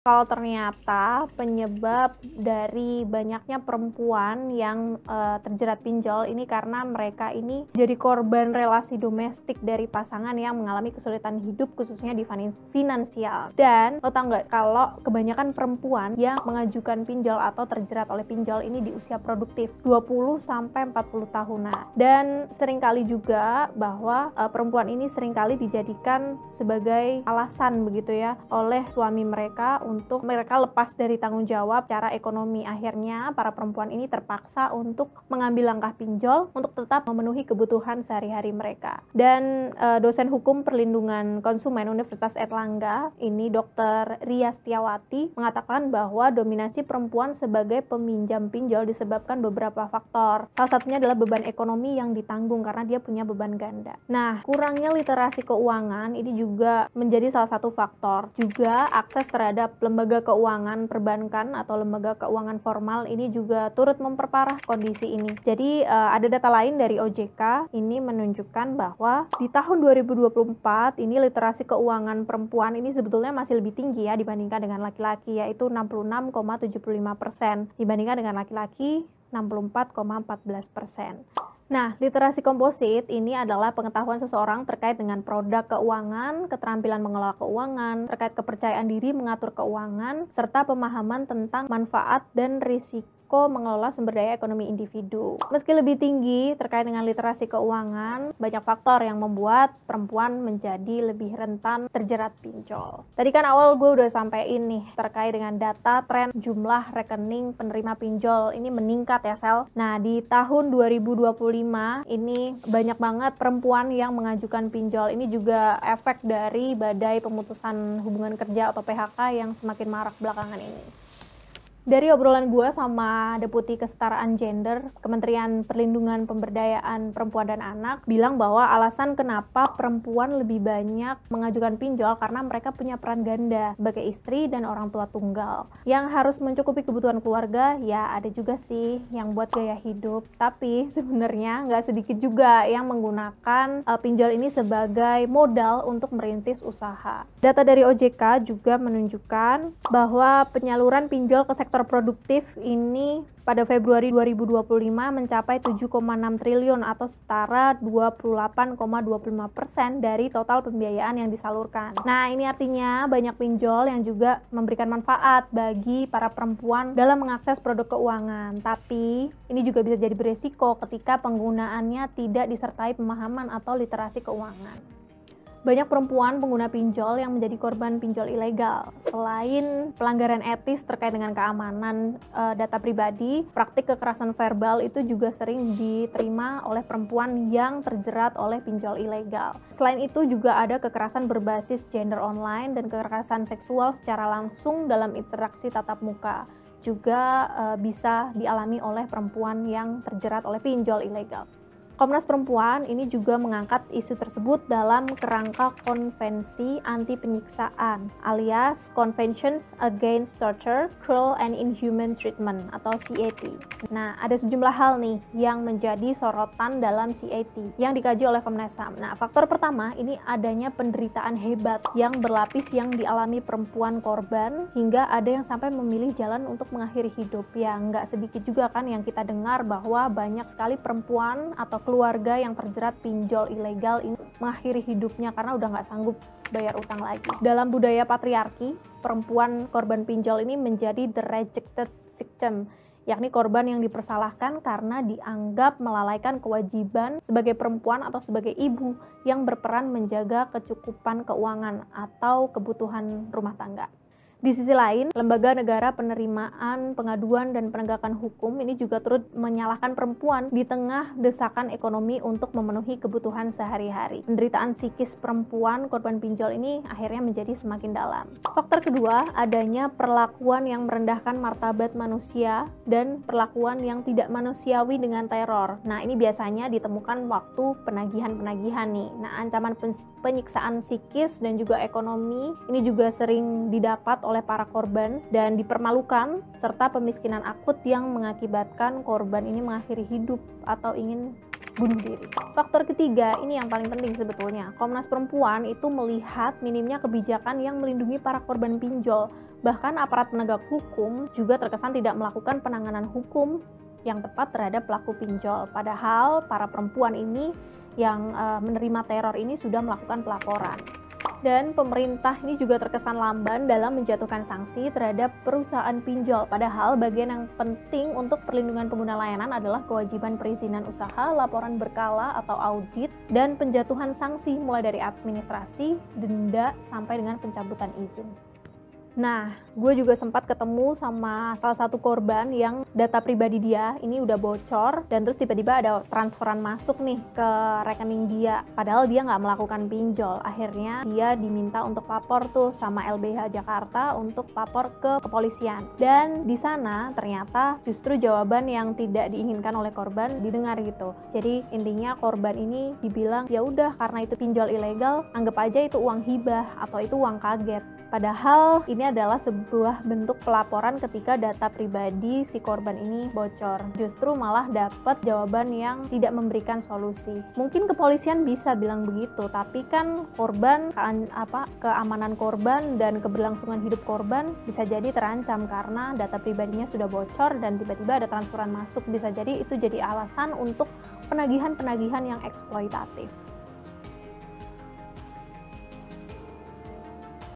Kalau ternyata penyebab dari banyaknya perempuan yang terjerat pinjol ini karena mereka ini jadi korban relasi domestik dari pasangan yang mengalami kesulitan hidup khususnya di finansial. Dan lo tau nggak kalau kebanyakan perempuan yang mengajukan pinjol atau terjerat oleh pinjol ini di usia produktif 20-40 tahunan. Dan seringkali juga bahwa perempuan ini seringkali dijadikan sebagai alasan begitu ya oleh suami mereka untuk mereka lepas dari tanggung jawab secara ekonomi. Akhirnya para perempuan ini terpaksa untuk mengambil langkah pinjol untuk tetap memenuhi kebutuhan sehari-hari mereka. Dan dosen hukum perlindungan konsumen Universitas Airlangga ini Dr. Ria Setiawati mengatakan bahwa dominasi perempuan sebagai peminjam pinjol disebabkan beberapa faktor. Salah satunya adalah beban ekonomi yang ditanggung karena dia punya beban ganda. Nah, kurangnya literasi keuangan ini juga menjadi salah satu faktor. Juga akses terhadap lembaga keuangan perbankan atau lembaga keuangan formal ini juga turut memperparah kondisi ini. Jadi ada data lain dari OJK ini menunjukkan bahwa di tahun 2024 ini literasi keuangan perempuan ini sebetulnya masih lebih tinggi ya dibandingkan dengan laki-laki, yaitu 66,75% dibandingkan dengan laki-laki 64,14%. Nah, literasi komposit ini adalah pengetahuan seseorang terkait dengan produk keuangan, keterampilan mengelola keuangan, terkait kepercayaan diri mengatur keuangan, serta pemahaman tentang manfaat dan risiko mengelola sumber daya ekonomi individu. Meski lebih tinggi terkait dengan literasi keuangan, banyak faktor yang membuat perempuan menjadi lebih rentan terjerat pinjol. Tadi kan awal gue udah sampein nih terkait dengan data tren jumlah rekening penerima pinjol ini meningkat ya Sel. Nah, di tahun 2025 ini banyak banget perempuan yang mengajukan pinjol. Ini juga efek dari badai pemutusan hubungan kerja atau PHK yang semakin marak belakangan ini. Dari obrolan gue sama Deputi Kesetaraan Gender Kementerian Perlindungan Pemberdayaan Perempuan dan Anak bilang bahwa alasan kenapa perempuan lebih banyak mengajukan pinjol karena mereka punya peran ganda sebagai istri dan orang tua tunggal yang harus mencukupi kebutuhan keluarga. Ya ada juga sih yang buat gaya hidup, tapi sebenarnya nggak sedikit juga yang menggunakan pinjol ini sebagai modal untuk merintis usaha. Data dari OJK juga menunjukkan bahwa penyaluran pinjol ke sektor produktif ini pada Februari 2025 mencapai 7,6 triliun atau setara 28,25% dari total pembiayaan yang disalurkan. Nah, ini artinya banyak pinjol yang juga memberikan manfaat bagi para perempuan dalam mengakses produk keuangan. Tapi, ini juga bisa jadi beresiko ketika penggunaannya tidak disertai pemahaman atau literasi keuangan. Banyak perempuan pengguna pinjol yang menjadi korban pinjol ilegal. Selain pelanggaran etis terkait dengan keamanan data pribadi, praktik kekerasan verbal itu juga sering diterima oleh perempuan yang terjerat oleh pinjol ilegal. Selain itu juga ada kekerasan berbasis gender online dan kekerasan seksual secara langsung dalam interaksi tatap muka. Juga bisa dialami oleh perempuan yang terjerat oleh pinjol ilegal. Komnas Perempuan ini juga mengangkat isu tersebut dalam kerangka Konvensi Anti Penyiksaan alias Conventions Against Torture, Cruel and Inhuman Treatment atau CAT. Nah, ada sejumlah hal nih yang menjadi sorotan dalam CAT yang dikaji oleh Komnas HAM. Nah, faktor pertama ini adanya penderitaan hebat yang berlapis yang dialami perempuan korban hingga ada yang sampai memilih jalan untuk mengakhiri hidup. Ya, nggak sedikit juga kan yang kita dengar bahwa banyak sekali perempuan atau keluarga yang terjerat pinjol ilegal ini mengakhiri hidupnya karena udah nggak sanggup bayar utang lagi. Dalam budaya patriarki, perempuan korban pinjol ini menjadi the rejected victim, yakni korban yang dipersalahkan karena dianggap melalaikan kewajiban sebagai perempuan atau sebagai ibu yang berperan menjaga kecukupan keuangan atau kebutuhan rumah tangga. Di sisi lain, lembaga negara penerimaan, pengaduan, dan penegakan hukum ini juga turut menyalahkan perempuan di tengah desakan ekonomi untuk memenuhi kebutuhan sehari-hari. Penderitaan psikis perempuan korban pinjol ini akhirnya menjadi semakin dalam. Faktor kedua, adanya perlakuan yang merendahkan martabat manusia dan perlakuan yang tidak manusiawi dengan teror. Nah, ini biasanya ditemukan waktu penagihan-penagihan nih. Nah, ancaman penyiksaan psikis dan juga ekonomi ini juga sering didapat oleh para korban dan dipermalukan, serta pemiskinan akut yang mengakibatkan korban ini mengakhiri hidup atau ingin bunuh diri. Faktor ketiga, ini yang paling penting sebetulnya. Komnas Perempuan itu melihat minimnya kebijakan yang melindungi para korban pinjol Bahkan aparat penegak hukum juga terkesan tidak melakukan penanganan hukum yang tepat terhadap pelaku pinjol. Padahal para perempuan ini yang menerima teror ini sudah melakukan pelaporan. Dan pemerintah ini juga terkesan lamban dalam menjatuhkan sanksi terhadap perusahaan pinjol. Padahal bagian yang penting untuk perlindungan pengguna layanan adalah kewajiban perizinan usaha, laporan berkala atau audit, dan penjatuhan sanksi mulai dari administrasi, denda, sampai dengan pencabutan izin. Nah, gue juga sempat ketemu sama salah satu korban yang data pribadi dia ini udah bocor dan terus tiba-tiba ada transferan masuk nih ke rekening dia. Padahal dia nggak melakukan pinjol. Akhirnya dia diminta untuk lapor tuh sama LBH Jakarta untuk lapor ke kepolisian. Dan di sana ternyata justru jawaban yang tidak diinginkan oleh korban didengar gitu. Jadi intinya korban ini dibilang ya udah karena itu pinjol ilegal, anggap aja itu uang hibah atau itu uang kaget. Padahal ini adalah sebuah bentuk pelaporan ketika data pribadi si korban ini bocor. Justru malah dapat jawaban yang tidak memberikan solusi. Mungkin kepolisian bisa bilang begitu, tapi kan korban, keamanan korban dan keberlangsungan hidup korban bisa jadi terancam karena data pribadinya sudah bocor dan tiba-tiba ada transferan masuk. Bisa jadi itu jadi alasan untuk penagihan-penagihan yang eksploitatif.